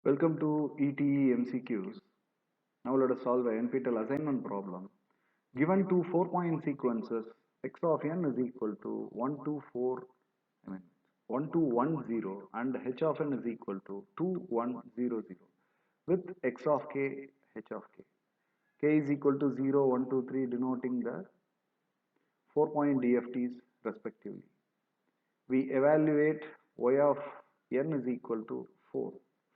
Welcome to ETE MCQs. Now let us solve a NPTEL assignment problem. Given two 4-point sequences, x of n is equal to 1 to 4, I mean 1 to 1 0 and h of n is equal to 2 1 0 0 with x of k, h of k. K is equal to 0, 1, 2, 3 denoting the 4-point DFTs respectively. We evaluate y of n is equal to 4.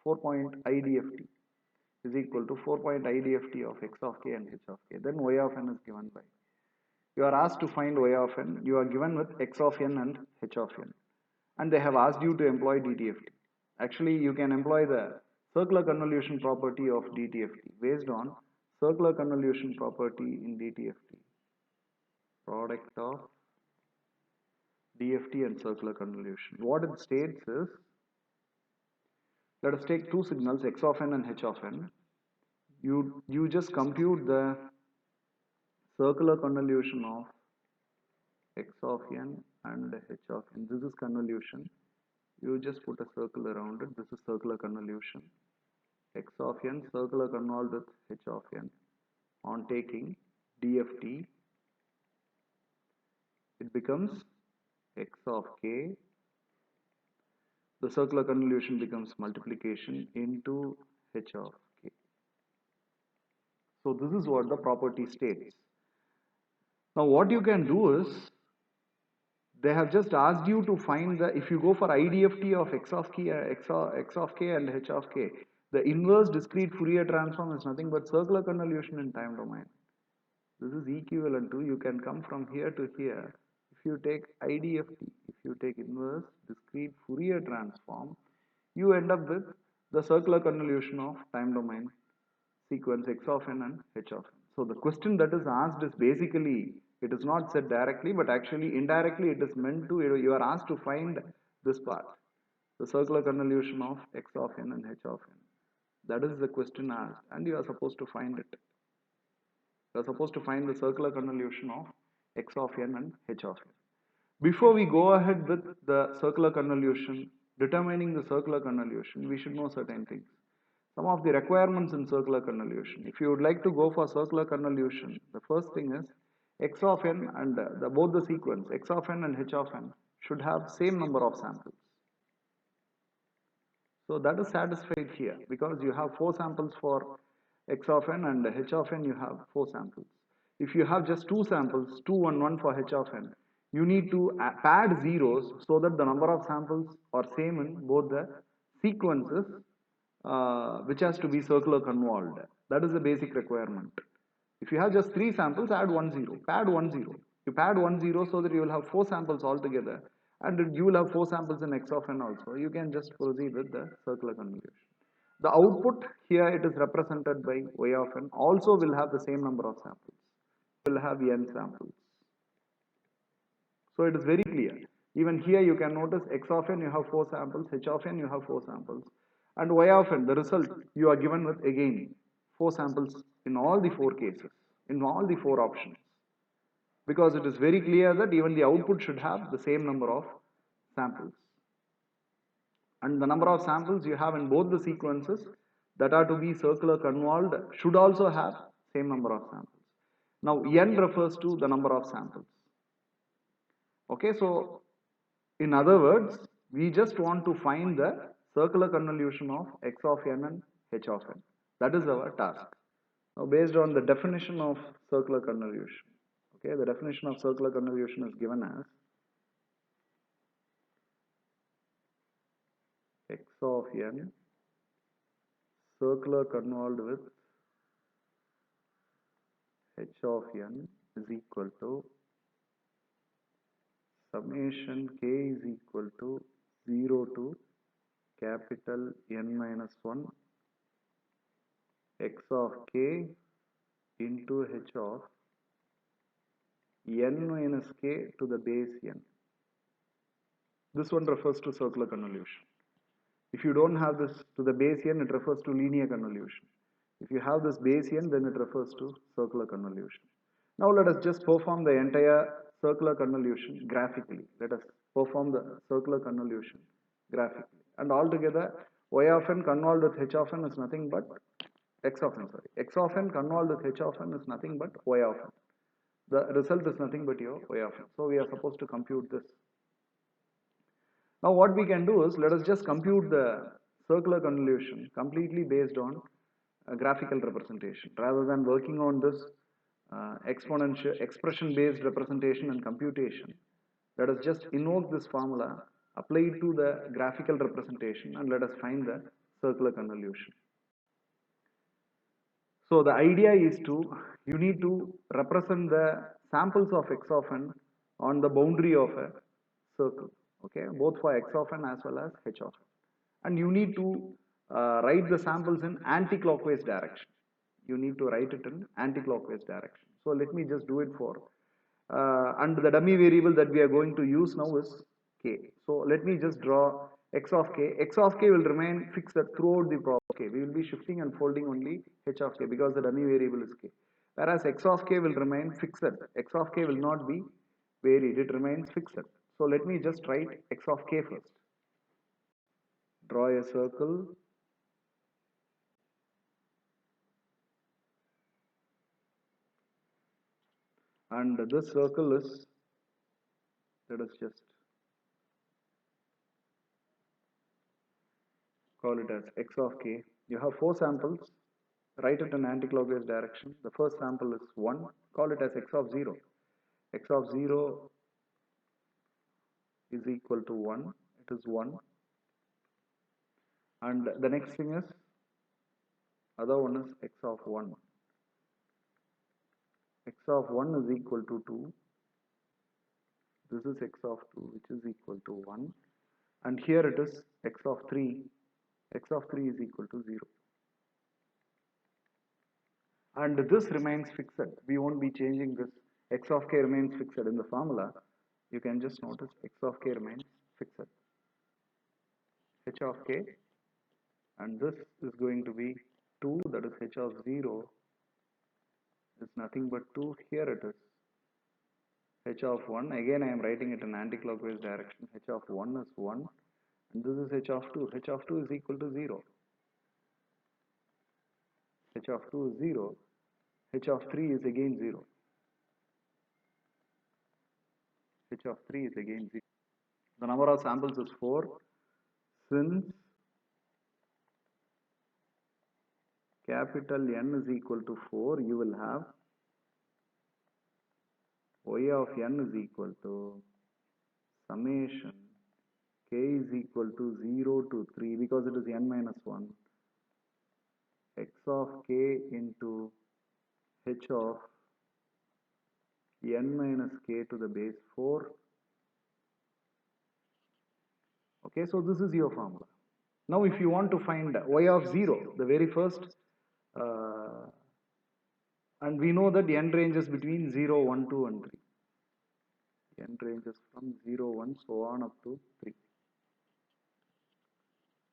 4-point IDFT is equal to 4-point IDFT of x of k and h of k. Then y of n is given by. You are asked to find y of n. You are given with x of n and h of n. And they have asked you to employ DTFT. Actually, you can employ the circular convolution property of DTFT based on circular convolution property in DTFT. Product of DFT and circular convolution. What it states is, let us take two signals x of n and h of n. You just compute the circular convolution of x of n and h of n. This is convolution. You just put a circle around it. This is circular convolution. X of n circular convolved with h of n. On taking DFT, it becomes x of k. The circular convolution becomes multiplication into h of k. So this is what the property states. Now what you can do is, they have just asked you to find the, if you go for IDFT of x of k and h of k, the inverse discrete Fourier transform is nothing but circular convolution in time domain. This is equivalent to, you can come from here to here. If you take IDFT, if you take inverse discrete Fourier transform, you end up with the circular convolution of time domain sequence x of n and h of n. So the question that is asked is basically, it is not said directly, but actually indirectly it is meant to, you are asked to find this part, the circular convolution of x of n and h of n. That is the question asked, and you are supposed to find it. You are supposed to find the circular convolution of x of n and h of n. Before we go ahead with the circular convolution, determining the circular convolution, we should know certain things. Some of the requirements in circular convolution. If you would like to go for circular convolution, the first thing is x of n and both the sequence x of n and h of n should have same number of samples. So that is satisfied here because you have 4 samples for x of n and h of n you have 4 samples. If you have just 2 samples, 2 1 1 for h of n, you need to pad zeros so that the number of samples are same in both the sequences, which has to be circular convolved. That is the basic requirement. If you have just 3 samples, add 1 0, pad 1 0. You pad 1 0 so that you will have 4 samples altogether, and you will have 4 samples in x of n also. You can just proceed with the circular convolution. The output here, it is represented by y of n, also will have the same number of samples. Will have n samples. So it is very clear. Even here you can notice x of n you have 4 samples, h of n you have 4 samples, and y of n, the result you are given with again 4 samples in all the 4 cases, in all the 4 options. Because it is very clear that even the output should have the same number of samples. And the number of samples you have in both the sequences that are to be circular convolved should also have same number of samples. Now n refers to the number of samples. Okay, so in other words, we just want to find the circular convolution of x of n and h of n. That is our task. Now based on the definition of circular convolution, okay, the definition of circular convolution is given as x of n circular convolved with h of n is equal to summation k is equal to 0 to capital N minus 1 x of k into h of n minus k to the base n. This one refers to circular convolution. If you don't have this to the base n, it refers to linear convolution. If you have this base n, then it refers to circular convolution. Now let us just perform the entire circular convolution graphically. Let us perform the circular convolution graphically. And altogether, y of n convolved with h of n is nothing but x of n, sorry. X of n convolved with h of n is nothing but y of n. The result is nothing but your y of n. So we are supposed to compute this. Now what we can do is, let us just compute the circular convolution completely based on a graphical representation rather than working on this exponential expression based representation and computation. Let us just invoke this formula, apply it to the graphical representation, and let us find the circular convolution. So the idea is you need to represent the samples of x of n on the boundary of a circle, okay, both for x of n as well as h of n. And you need to write the samples in anti-clockwise direction. You need to write it in anti-clockwise direction. So let me just do it for, and the dummy variable that we are going to use now is k. So let me just draw x of k. X of k will remain fixed throughout the problem. Okay, we will be shifting and folding only h of k because the dummy variable is k. Whereas x of k will remain fixed. X of k will not be varied, it remains fixed. So let me just write x of k first. Draw a circle. And this circle is, let us just call it as x of k. You have 4 samples, write it in anti-clockwise direction. The first sample is 1, call it as x of 0. X of 0 is equal to 1, it is 1. And the next thing is, other one is x of 1. X of 1 is equal to 2. This is x of 2, which is equal to 1. And here it is x of 3. X of 3 is equal to 0. And this remains fixed. We won't be changing this. X of k remains fixed in the formula. You can just notice x of k remains fixed. H of k, and this is going to be 2, that is h of 0 is nothing but 2. Here it is h of 1. Again I am writing it in anti-clockwise direction. H of 1 is 1, and this is h of 2. H of 2 is equal to 0. H of 2 is 0. H of 3 is again 0. H of 3 is again 0. The number of samples is 4. Since capital N is equal to 4, you will have y of n is equal to summation k is equal to 0 to 3, because it is n minus 1, x of k into h of n minus k to the base 4. Okay, so this is your formula. Now if you want to find y of 0, the very first, and we know that n ranges between 0, 1, 2 and 3. N ranges from 0, 1, so on up to 3.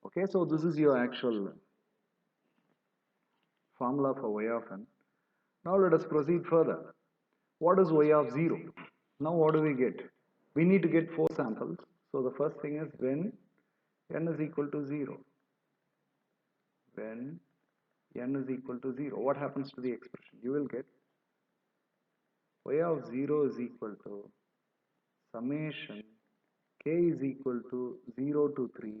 Okay, so this is your actual formula for y of n. Now let us proceed further. What is y of 0? Now what do we get? We need to get 4 samples. So the first thing is when n is equal to 0. When n is equal to 0, what happens to the expression? You will get y of 0 is equal to summation k is equal to 0 to 3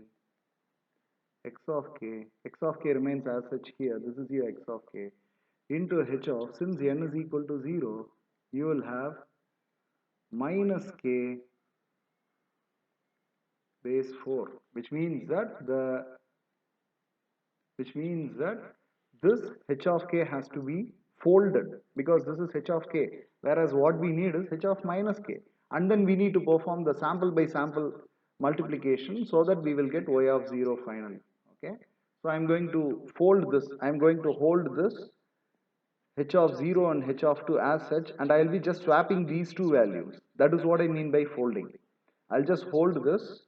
x of k. X of k remains as such here. This is your x of k into h of, since n is equal to 0, you will have minus k base 4, which means that this h of k has to be folded, because this is h of k, whereas what we need is h of minus k, and then we need to perform the sample by sample multiplication so that we will get y of 0 finally. Okay, so I am going to fold this, I am going to hold this h of 0 and h of 2 as such, and I will be just swapping these two values. That is what I mean by folding. I'll just hold this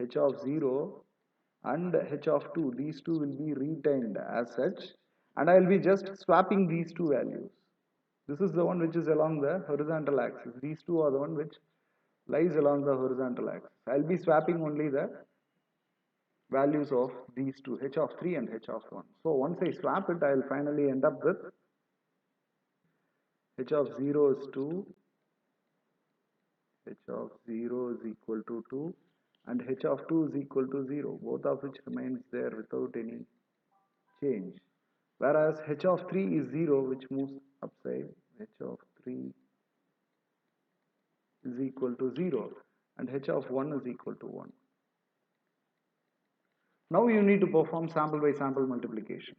h of 0 and h of 2, these two will be retained as such, and I will be just swapping these two values. This is the one which is along the horizontal axis. These two are the one which lies along the horizontal axis. I'll be swapping only the values of these two, h of 3 and h of 1. So once I swap it, I will finally end up with h of 0 is 2, h of 0 is equal to 2, and h of 2 is equal to 0, both of which remains there without any change. Whereas h of 3 is 0, which moves upside, h of 3 is equal to 0, and h of 1 is equal to 1. Now you need to perform sample by sample multiplication.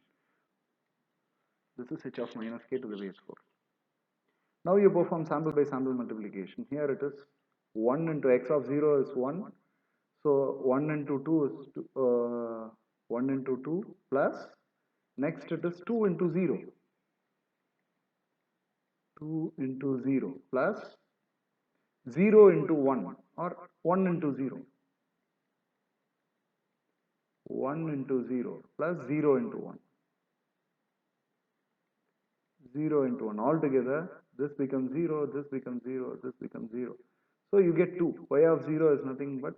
This is h of minus k to the base 4. Now you perform sample by sample multiplication. Here it is 1 into x of 0 is 1. So 1 into 2 is 1 into 2 plus, next it is 2 into 0. 2 into 0 plus 0 into 1 or 1 into 0. 1 into 0 plus 0 into 1. 0 into 1. Altogether, this becomes 0, this becomes 0, this becomes 0. So you get 2. Y of 0 is nothing but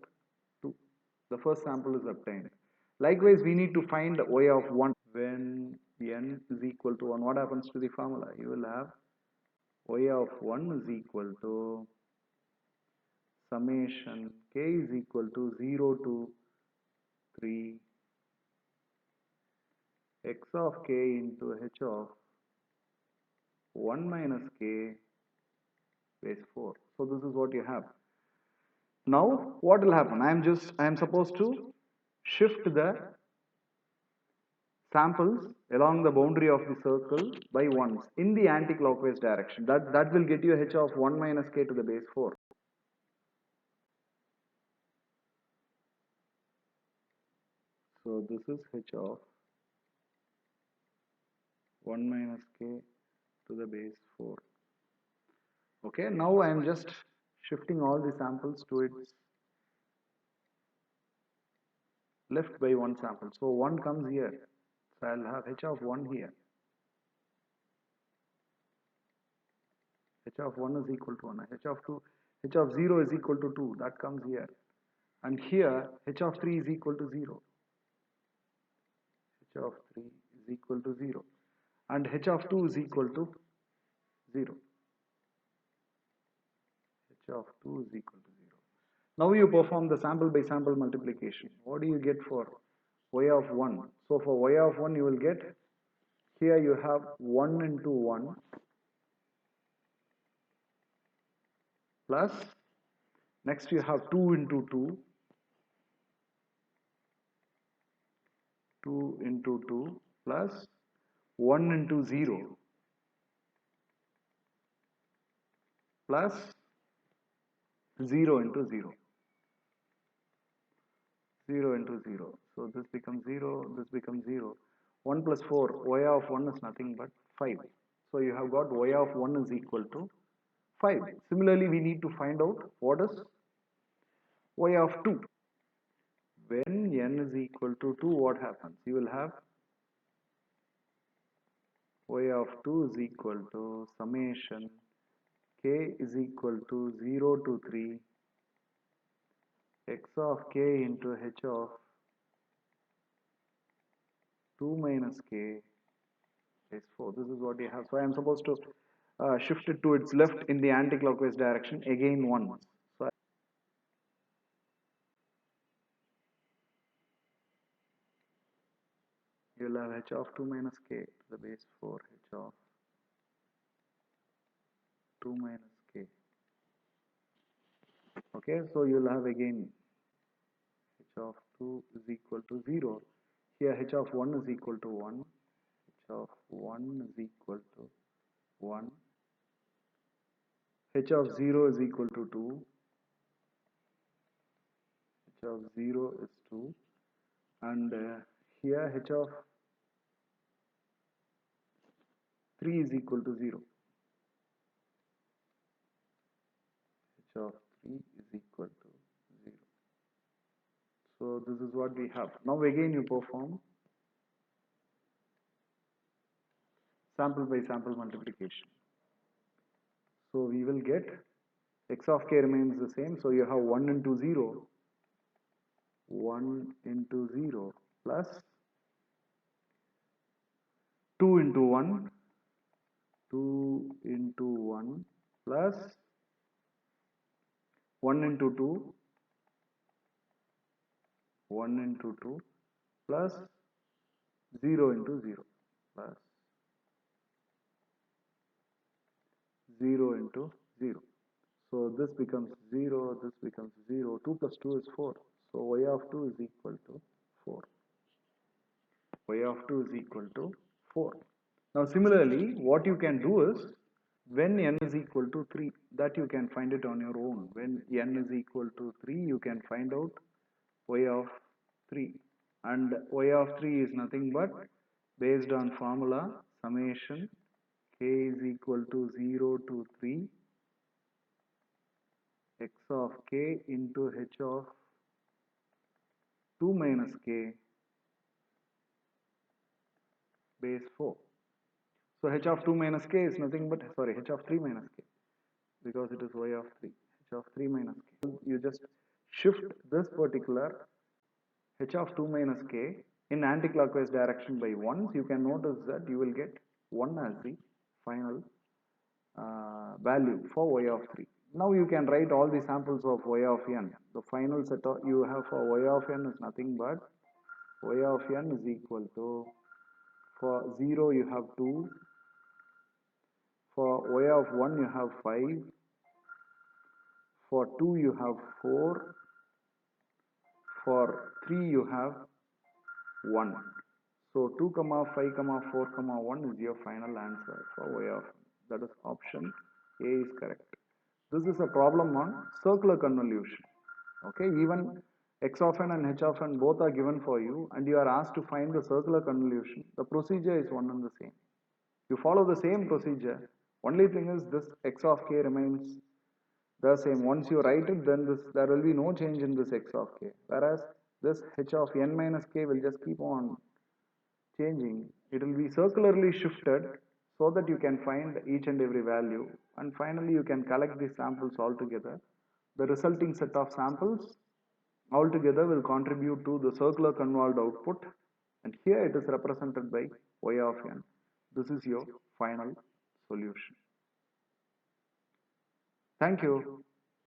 2. The first sample is obtained. Likewise, we need to find y of 1. When n is equal to 1, what happens to the formula? You will have y of 1 is equal to summation k is equal to 0 to 3 x of k into h of 1 minus k base 4. So this is what you have. Now what will happen? I am supposed to shift the samples along the boundary of the circle by ones in the anti-clockwise direction. That will get you h of 1 minus k to the base 4. So this is h of 1 minus k to the base 4. Okay, now I am just shifting all the samples to its left by one sample. So 1 comes here. So I'll have h of 1 here. H of 1 is equal to 1. H of 2, h of 0 is equal to 2. That comes here. And here, h of 3 is equal to 0. H of 3 is equal to 0. And h of 2 is equal to 0. H of 2 is equal to 0. Now you perform the sample by sample multiplication. What do you get for y of 1? So for y of 1 you will get, here you have 1 into 1 plus, next you have 2 into 2, 2 into 2 plus 1 into 0 plus 0 into 0. 0 into 0. So this becomes 0, this becomes 0. 1 plus 4, y of 1 is nothing but 5. So you have got y of 1 is equal to 5. Similarly, we need to find out what is y of 2. When n is equal to 2, what happens? You will have y of 2 is equal to summation k is equal to 0 to 3 x of k into h of 2 minus k is 4. This is what you have. So I am supposed to shift it to its left in the anti-clockwise direction again once. So you will have h of 2 minus k to the base 4 h of 2 minus k. Okay, so you will have again h of 2 is equal to 0. Here h of 1 is equal to 1. H of 1 is equal to 1. H of 0 is equal to 2. H of 0 is 2. And here h of 3 is equal to 0. H of 3 is equal to 0. So this is what we have. Now again you perform sample by sample multiplication. So we will get x of k remains the same. So you have 1 into 0. 1 into 0 plus 2 into 1, 2 into 1 plus 1 into 2, 1 into 2 plus 0 into 0 plus 0 into 0. So this becomes 0, this becomes 0. 2 plus 2 is 4. So y of 2 is equal to 4. Y of 2 is equal to 4. Now similarly, what you can do is, when n is equal to 3, that you can find it on your own. When n is equal to 3, you can find out y of 3. And y of 3 is nothing but, based on formula, summation k is equal to 0 to 3 x of k into h of 2 minus k base 4. So h of 2 minus k is nothing but, sorry, h of 3 minus k, because it is y of 3. H of 3 minus k. You just shift this particular h of 2 minus k in anti-clockwise direction by 1. You can notice that you will get 1 as the final value for y of 3. Now you can write all the samples of y of n. The final set of you have for y of n is nothing but y of n is equal to, for 0 you have 2, for y of 1 you have 5, for 2 you have 4, for 3 you have 1. So 2 comma 5 comma 4 comma 1 is your final answer for y of n. That is option A is correct. This is a problem on circular convolution. Okay, even x of n and h of n both are given for you, and you are asked to find the circular convolution. The procedure is one and the same. You follow the same procedure. Only thing is, this x of k remains the same. Once you write it, then there will be no change in this x of k. Whereas this h of n minus k will just keep on changing. It will be circularly shifted so that you can find each and every value, and finally you can collect these samples all together. The resulting set of samples altogether will contribute to the circular convolved output, and here it is represented by y of n. This is your final solution. Thank you.